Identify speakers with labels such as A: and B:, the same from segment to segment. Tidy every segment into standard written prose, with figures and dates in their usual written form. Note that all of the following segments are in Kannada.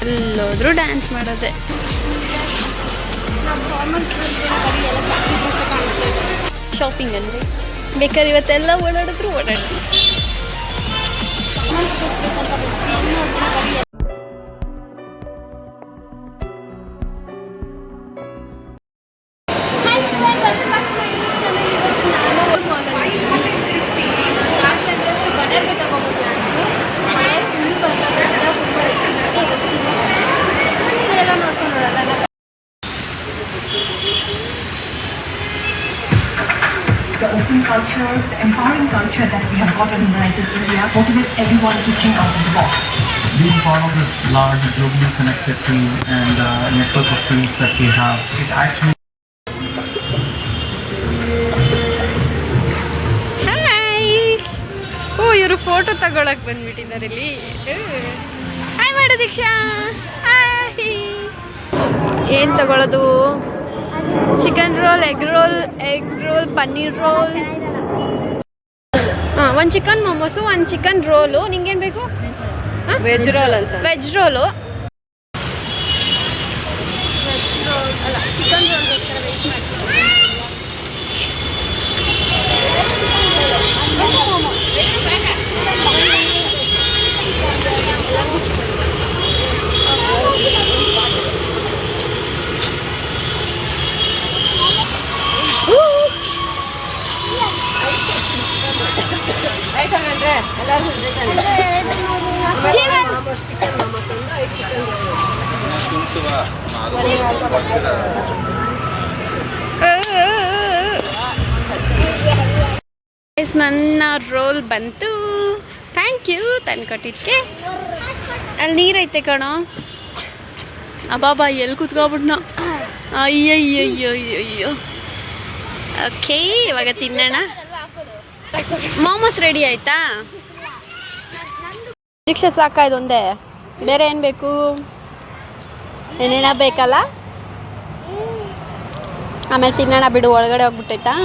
A: ಎಲ್ಲೋದ್ರೂ ಡ್ಯಾನ್ಸ್ ಮಾಡೋದೆ. ಶಾಪಿಂಗ್ ಅಂದರೆ ಬೇಕಾದ್ರೆ ಇವತ್ತೆಲ್ಲ ಓಡಾಡಿದ್ರು ಓಡಾಡ್ತೀವಿ.
B: The open culture, the empowering culture that we have got organized in India motivates everyone to think out of the box.
C: Being part of this large globally connected team and network of teams that we have, it actually
A: ಇವರು ಫೋಟೋ ತಗೊಳಕ್ ಬಂದ್ಬಿಟ್ಟಿದ್ದಾರೆ ಇಲ್ಲಿ. ಹಾಯ್ ಮಾಡು ದೀಕ್ಷಾ. ಏನು ತಗೊಳ್ಳೋದು? Chicken roll, egg roll, paneer roll. ಒಂದು ಚಿಕನ್ ಮೊಮೋಸು, ಒಂದು ಚಿಕನ್ ರೋಲು. ನಿಂಗೇನು ಬೇಕು? ವೆಜ್ ರೋಲ್ ಅಂತ. ವೆಜ್ ರೋಲು ಅಲ್ಲ, ಚಿಕನ್ ರೋಲ್ಗೋಸ್ಕರ ವೆಯ್ಟ್ ಮಾಡ್ತೀನಿ. ನನ್ನ ರೋಲ್ ಬಂತು. ಥ್ಯಾಂಕ್ ಯು ತಂದ್ಕೊಟ್ಟಿದ್ಕೆ. ಅಲ್ಲಿ ನೀರೈತೆ ಕಣೋ. ಅಬ್ಬಾಬಾ ಎಲ್ಲಿ ಕೂತ್ಕೊಬಿಟ್ನೋ. ಅಯ್ಯಯ್ಯಯ್ಯಯ್ಯೋ. ಓಕೆ, ಇವಾಗ ತಿನ್ನೋಣ. ಮೋಮೋಸ್ ರೆಡಿ ಆಯ್ತಾ? ದೀಕ್ಷಾ ಸಾಕಾ ಇದೊಂದೇ? ಬೇರೆ ಏನು ಬೇಕು? ಏನೇನ ಬೇಕಲ್ಲ? ಆಮೇಲೆ ತಿನ್ನೋಣ ಬಿಡು. ಒಳಗಡೆ ಹೋಗ್ಬಿಟ್ಟೈತಾ?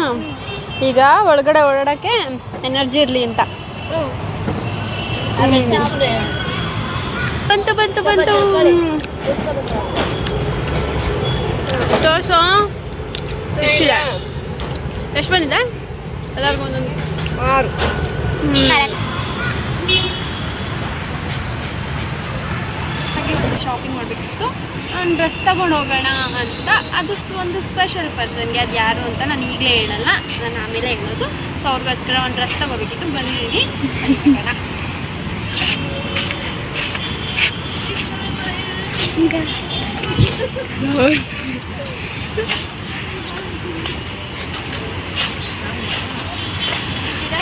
A: ಈಗ ಒಳಗಡೆ ಓಡಾಡೋಕ್ಕೆ ಎನರ್ಜಿ ಇರಲಿ ಅಂತ. ಬಂತು ಬಂತು ಬಂತು. ತೋರಿಸೋ ಎಷ್ಟಿದೆ? ಎಷ್ಟು ಬಂದಿದೆ? ಎಲ್ಲರಿಗೂ ಒಂದೊಂದು 6. ಶಾಪಿಂಗ್ ಮಾಡಬೇಕಿತ್ತು. ನಾನು ಡ್ರೆಸ್ ತಗೊಂಡು ಹೋಗೋಣ ಅಂತ. ಅದು ಒಂದು ಸ್ಪೆಷಲ್ ಪರ್ಸನ್ಗೆ. ಅದು ಯಾರು ಅಂತ ನಾನು ಈಗಲೇ ಹೇಳಲ್ಲ, ನಾನು ಆಮೇಲೆ ಹೇಳೋದು. ಸೊ ಅವ್ರಿಗೋಸ್ಕರ ಒಂದು ಡ್ರೆಸ್ ತಗೋಬೇಕಿತ್ತು. ಬಂದಿದ್ದೀನಿ.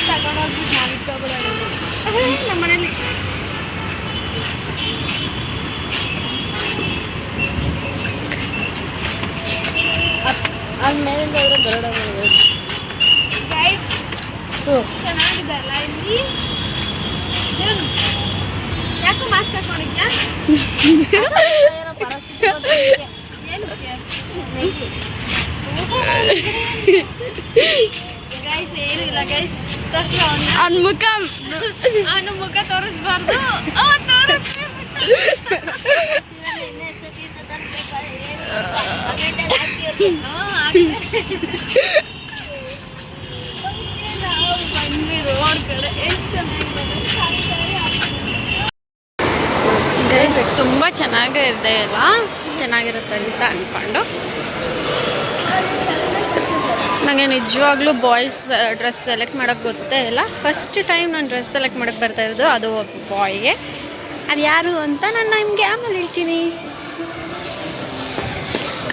A: ತಗೊಂಡೋಗ್ಬಿಟ್ಟು ನಾನು ತಗೊಳ್ಳೋಣ ನಮ್ಮ ಮನೇಲಿ. ಆಮೇಲಿಂದ ಬರೋಣ ಗೈಸ್. ಚೆನ್ನಾಗಿದೆ ಅಲ್ಲ ಇಲ್ಲಿ? ಯಾಕೋ ಮಾಸ್ಕ್ ಹಾಕೊಂಡಿದ್ಯಾ? ಗೈಸ್ ಏನಿಲ್ಲ ಗೈಸ್, ತೋರಿಸ ಅವ್ನ ಮುಖ ತೋರಿಸ್ಬಾರ್ದು. ತುಂಬ ಚೆನ್ನಾಗಿದೆ ಅಲ್ಲ, ಚೆನ್ನಾಗಿರುತ್ತೆ ಅಂತ ಅಂದ್ಕೊಂಡು ನನಗೆ ನಿಜವಾಗ್ಲೂ ಬಾಯ್ಸ್ ಡ್ರೆಸ್ ಸೆಲೆಕ್ಟ್ ಮಾಡೋಕ್ಕೆ ಗೊತ್ತೇ ಇಲ್ಲ. ಫಸ್ಟ್ ಟೈಮ್ ನಾನು ಡ್ರೆಸ್ ಸೆಲೆಕ್ಟ್ ಮಾಡೋಕ್ಕೆ ಬರ್ತಾ ಇರೋದು, ಅದು ಬಾಯ್ಗೆ. ಅದು ಯಾರು ಅಂತ ನಾನು ನಿಮಗೆ ಆಮೇಲೆ ಹೇಳ್ತೀನಿ.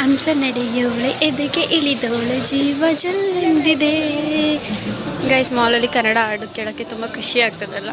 A: ಅಂಶ ನಡೆಯೋಳೆ ಎದೆಗೆ ಇಳಿದೋಳೆ ಜೀವ ಜಲ್ಲೆಂದಿದೆ. ಗೈಸ್, ಮಾಲಲ್ಲಿ ಕನ್ನಡ ಹಾಡು ಕೇಳೋಕ್ಕೆ ತುಂಬ ಖುಷಿ ಆಗ್ತದಲ್ಲ.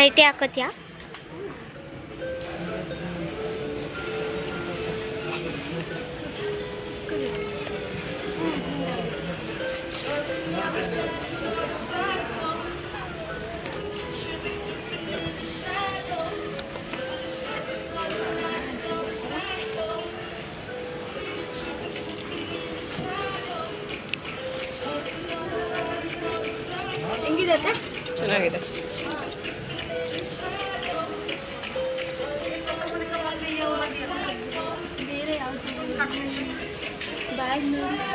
D: ನೈಟಿ ಹಾಕೋತ್ಯಾ?
A: ಹೆಂಗಿದೆ?
E: ಚೆನ್ನಾಗಿದೆ.
A: ಬೇರೆ ಯಾವುದು ಬ್ಯಾಗ್ ಚೆನ್ನಾಗಿದೆ.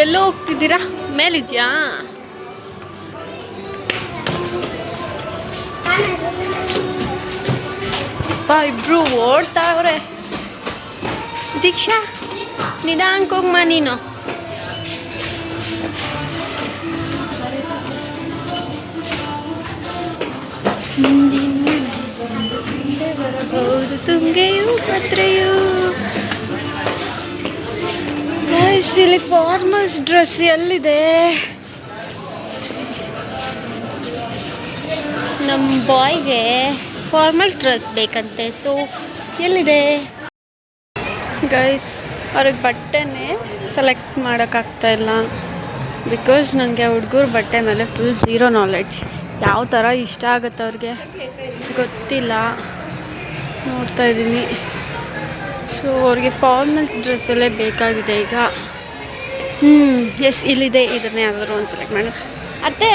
A: ಎಲ್ಲೋ ಹೋಗ್ತಿದ್ದೀರಾ? ಮೇಲಿದ್ಯಾ? ಇಬ್ರು ಓಡ್ತಾವ್ರೆ. ದೀಕ್ಷಾ ನಿಧಾನಕ್ಕೆ ಹೋಗಮ್ಮ ನೀನು. ಬರಬಹುದು ತುಂಗೆಯು ಭದ್ರೆಯು. ಇಲ್ಲಿ ಫಾರ್ಮಲ್ಸ್ ಡ್ರೆಸ್ ಎಲ್ಲಿದೆ? ನಮ್ಮ ಬಾಯ್ಗೆ ಫಾರ್ಮಲ್ ಡ್ರೆಸ್ ಬೇಕಂತೆ. ಸೊ ಎಲ್ಲಿದೆ ಗೈಸ್? ಅವ್ರಿಗೆ ಬಟ್ಟೆನೇ ಸೆಲೆಕ್ಟ್ ಮಾಡೋಕ್ಕಾಗ್ತಾಯಿಲ್ಲ. ಬಿಕಾಸ್ ನನಗೆ ಹುಡುಗರ ಬಟ್ಟೆ ಮೇಲೆ ಫುಲ್ ಝೀರೋ ನಾಲೆಡ್ಜ್. ಯಾವ ಥರ ಇಷ್ಟ ಆಗುತ್ತೆ ಅವ್ರಿಗೆ ಗೊತ್ತಿಲ್ಲ. ನೋಡ್ತಾ ಇದ್ದೀನಿ. ಸೊ ಅವ್ರಿಗೆ ಫಾರ್ಮಲ್ಸ್ ಡ್ರೆಸ್ಸಲ್ಲೇ ಬೇಕಾಗಿದೆ ಈಗ. ಎಸ್, ಇಲ್ಲಿದೆ. ಇದನ್ನೇ ಯಾವ್ದಾದ್ರು ಒಂದು ಸೆಲೆಕ್ಟ್ ಮಾಡಿ. ಅತ್ತೆ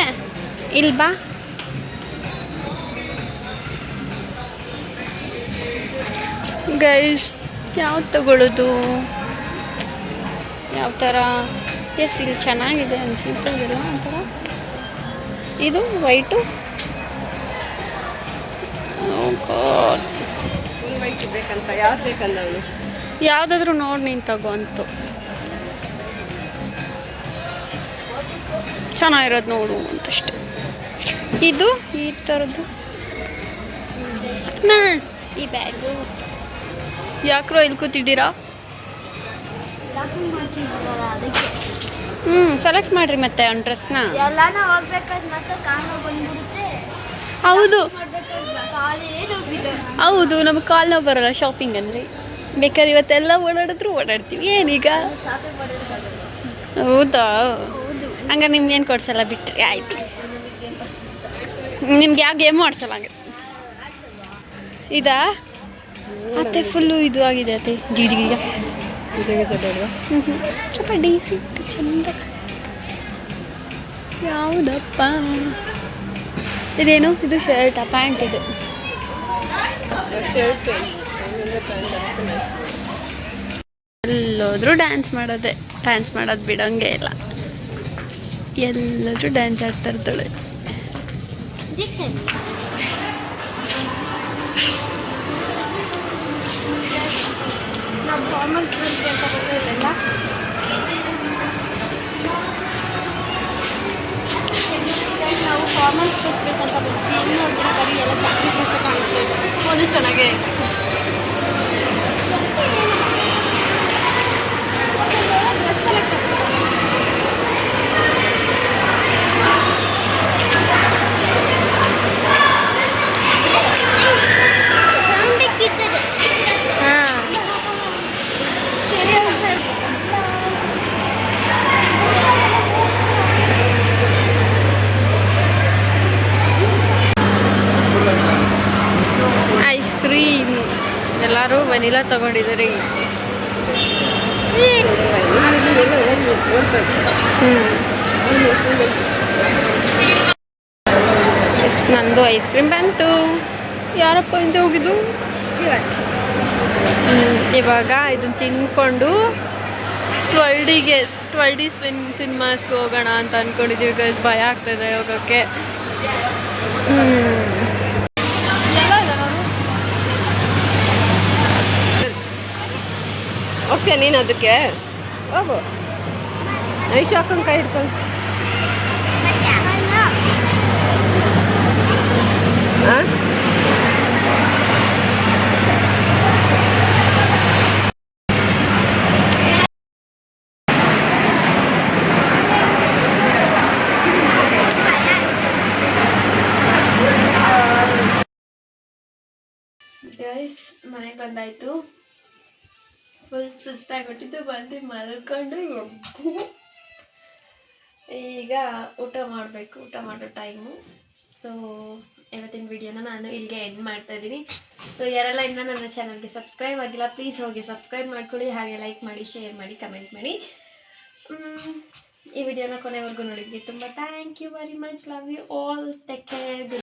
A: ಇಲ್ಲಿ ಬಾ. ಗೈಸ್ ಯಾವ್ದು ತಗೊಳ್ಳೋದು? ಯಾವ ಥರ? ಎಸ್, ಇಲ್ಲಿ ಚೆನ್ನಾಗಿದೆ ಅನಿಸುತ್ತೆ. ಇದೆಲ್ಲ ಒಂಥರ. ಇದು ವೈಟು.
E: ಫುಲ್ ವೈಟ್ ಬೇಕಂತ. ಯಾವ್ದು ಬೇಕಂದ ಅವನು?
A: ಯಾವುದಾದ್ರೂ ನೋಡಿ ನೀನು ತಗೋ ಅಂತು. ಚೆನ್ನಾಗಿರೋದು ನೋಡು ಅಂತಷ್ಟೆ. ಇದು ಈ ಥರದ್ದು. ಈ ಬ್ಯಾಗು ಯಾಕ್ರೋ ಇಲ್ಲಿ ಕೂತಿದ್ದೀರಾ? ಸೆಲೆಕ್ಟ್ ಮಾಡಿರಿ ಮತ್ತೆ ಒಂದು ಡ್ರೆಸ್ನ. ಹೌದು ಹೌದು, ನಮಗೆ ಕಾಲ್ ನೋವು ಬರೋಲ್ಲ ಶಾಪಿಂಗ್ ಅಂದರೆ. ಬೇಕಾದ್ರೆ ಇವತ್ತೆಲ್ಲ ಓಡಾಡ್ತೀವಿ. ಏನೀಗ? ಹೌದಾ? ಹಂಗಾರೆ ನಿಮ್ಗೆ ಏನು ಕೊಡ್ಸಲ್ಲ ಬಿಟ್ರಿ. ಆಯ್ತು, ನಿಮ್ಗೆ ಯಾವ ಗೇಮು ಆಡ್ಸಲ್ಲ ಹಂಗೆ. ಇದಾ ಅತ್ತೆ? ಫುಲ್ಲು ಇದು ಆಗಿದೆ ಅತ್ತೆ. ಜಿಗಿಜಿಗ ಸ್ವಲ್ಪ ಡೀಸೆಂಟ್ ಚಂದ. ಯಾವುದಪ್ಪ ಇದೇನು? ಇದು ಶರ್ಟಾ ಪ್ಯಾಂಟ್? ಇದು ಎಲ್ಲೋದ್ರೂ ಡ್ಯಾನ್ಸ್ ಮಾಡೋದು ಬಿಡೋಂಗೆ ಇಲ್ಲ. ಎಲ್ಲಾದ್ರೂ ಡ್ಯಾನ್ಸ್ ಆಡ್ತಾ ಇರ್ತಾಳೆ. ನಾವು ಫಾರ್ಮಲ್ಸ್ ಡ್ರೆಸ್ ಅಂತ ಗೊತ್ತಿರಲಿಲ್ಲ. ನಾವು ಫಾರ್ಮಲ್ಸ್ ಡ್ರೆಸ್ ಬೇಕಂತ ಬಂದ್ವಿ. ಏನು ನೋಡಿದ್ರೆ ಬರೀ ಎಲ್ಲ ಚಾಕ್ರಿ ಡ್ರೆಸ್ ಕಾಣಿಸ್ತಾ ಇದೆ. ಒಂದು ಚೆನ್ನಾಗೇ ಡ್ರೆಸ್ ಸೆಲೆಕ್ಟ್ ಐಸ್ ಕ್ರೀಮ್. ಎಲ್ಲರೂ ವೆನಿಲಾ ತಗೊಂಡಿದ್ದಾರೆ. ನಂದು ಐಸ್ ಕ್ರೀಮ್ ಬಂತು. ಯಾರಪ್ಪ ಇಂದ ಹೋಗಿದ್ದು? ಇವಾಗ ಇದನ್ನ ತಿನ್ಕೊಂಡು 12D ಸಿನಿಮಾಸ್ಗೆ ಹೋಗೋಣ ಅಂತ ಅಂದ್ಕೊಂಡಿದ್ದೀವಿ ಗೈಸ್. ಭಯ ಆಗ್ತದೆ ಹೋಗೋಕ್ಕೆ.
E: ಓಕೆ, ನೀನು ಅದಕ್ಕೆ ಹೋಗು. ಐಶಾಕಂಗೆ ಕೈ ಹಿಡ್ಕೊಂಡು
A: ಗೈಸ್ ಮನೆಗೆ ಬಂದಾಯಿತು. ಫುಲ್ ಸುಸ್ತಾಗ್ಬಿಟ್ಟಿದ್ದು, ಬಂದು ಮಲ್ಕೊಂಡು ಎದ್ದು ಈಗ ಊಟ ಮಾಡಬೇಕು. ಊಟ ಮಾಡೋ ಟೈಮು. ಸೊ ಇವತ್ತಿನ ವಿಡಿಯೋನ ನಾನು ಇಲ್ಲಿಗೆ ಎಂಡ್ ಮಾಡ್ತಾ ಇದ್ದೀನಿ. ಸೊ ಯಾರೆಲ್ಲ ಇನ್ನೂ ನನ್ನ ಚಾನಲ್ಗೆ ಸಬ್ಸ್ಕ್ರೈಬ್ ಆಗಿಲ್ಲ, ಪ್ಲೀಸ್ ಹೋಗಿ ಸಬ್ಸ್ಕ್ರೈಬ್ ಮಾಡ್ಕೊಳ್ಳಿ. ಹಾಗೆ ಲೈಕ್ ಮಾಡಿ, ಶೇರ್ ಮಾಡಿ, ಕಮೆಂಟ್ ಮಾಡಿ. ಈ ವಿಡಿಯೋನ ಕೊನೆವರೆಗೂ ನೋಡಿದ್ವಿ ತುಂಬ thank you very much. Love you all. Take care.